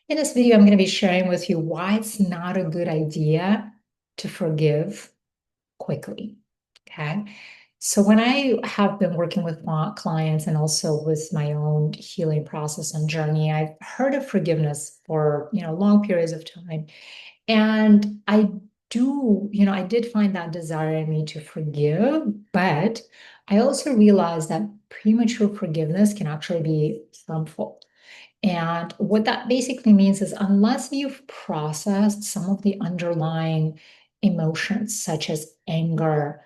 In this video, I'm going to be sharing with you why it's not a good idea to forgive quickly. Okay. So when I have been working with clients and also with my own healing process and journey, I've heard of forgiveness for, long periods of time. And I did find that desire in me to forgive, but I also realized that premature forgiveness can actually be harmful. And what that basically means is, unless you've processed some of the underlying emotions, such as anger,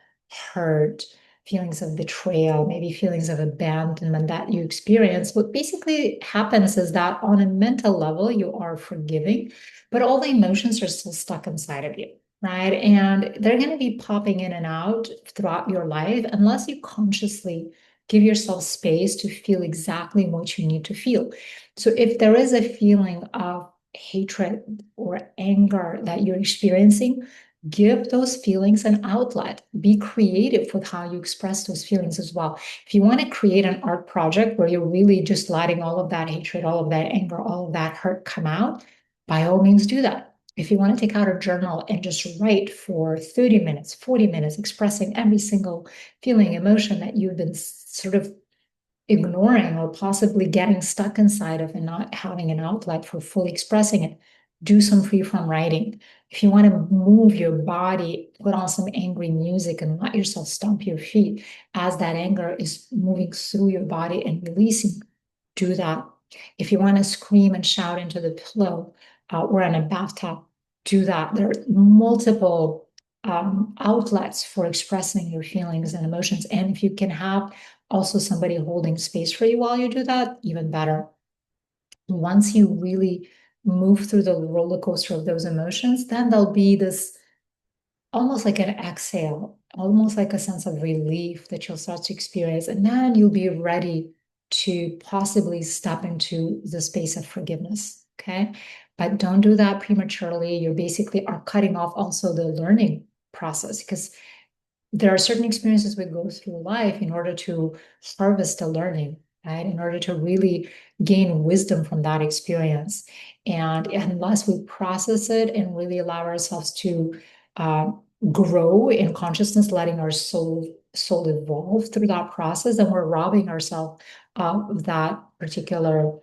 hurt, feelings of betrayal, maybe feelings of abandonment that you experience, what basically happens is that on a mental level, you are forgiving, but all the emotions are still stuck inside of you. Right. And they're going to be popping in and out throughout your life unless you consciously give yourself space to feel exactly what you need to feel. So if there is a feeling of hatred or anger that you're experiencing, give those feelings an outlet. Be creative with how you express those feelings as well. If you want to create an art project where you're really just letting all of that hatred, all of that anger, all of that hurt come out, by all means do that. If you want to take out a journal and just write for 30 minutes, 40 minutes, expressing every single feeling, emotion that you've been sort of ignoring or possibly getting stuck inside of and not having an outlet for fully expressing it, do some free form writing. If you want to move your body, put on some angry music and let yourself stomp your feet as that anger is moving through your body and releasing, do that. If you want to scream and shout into the pillow or in a bathtub, do that. There are multiple outlets for expressing your feelings and emotions. And if you can have also somebody holding space for you while you do that, even better. Once you really move through the roller coaster of those emotions, then there'll be this almost like an exhale, almost like a sense of relief that you'll start to experience. And then you'll be ready to possibly step into the space of forgiveness. Okay. But don't do that prematurely. You basically are cutting off also the learning process, because there are certain experiences we go through life in order to harvest the learning, right? In order to really gain wisdom from that experience. And unless we process it and really allow ourselves to uh, grow in consciousness, letting our soul evolve through that process, then we're robbing ourselves of that particular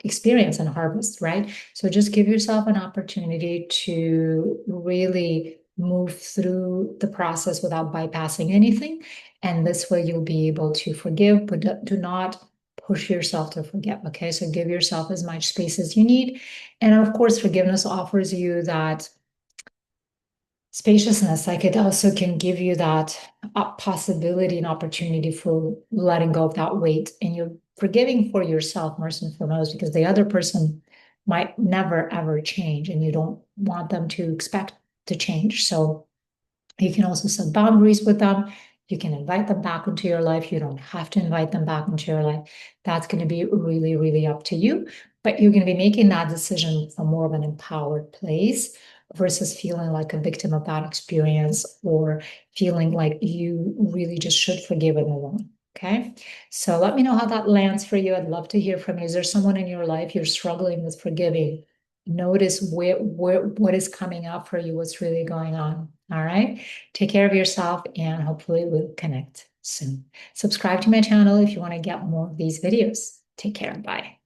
experience and harvest, right? So just give yourself an opportunity to really move through the process without bypassing anything. And this way you'll be able to forgive, but do not push yourself to forget. Okay. So give yourself as much space as you need. And of course, forgiveness offers you that spaciousness. Like, it also can give you that possibility and opportunity for letting go of that weight. And you're forgiving for yourself, first and foremost, because the other person might never ever change and you don't want them to expect to change. So you can also set boundaries with them. You can invite them back into your life. You don't have to invite them back into your life. That's going to be really, really up to you. But you're going to be making that decision from more of an empowered place versus feeling like a victim of that experience or feeling like you really just should forgive and move on. Okay. So let me know how that lands for you. I'd love to hear from you. Is there someone in your life you're struggling with forgiving? Notice what is coming up for you, what's really going on. All right. Take care of yourself and hopefully we'll connect soon. Subscribe to my channel if you want to get more of these videos. Take care. Bye.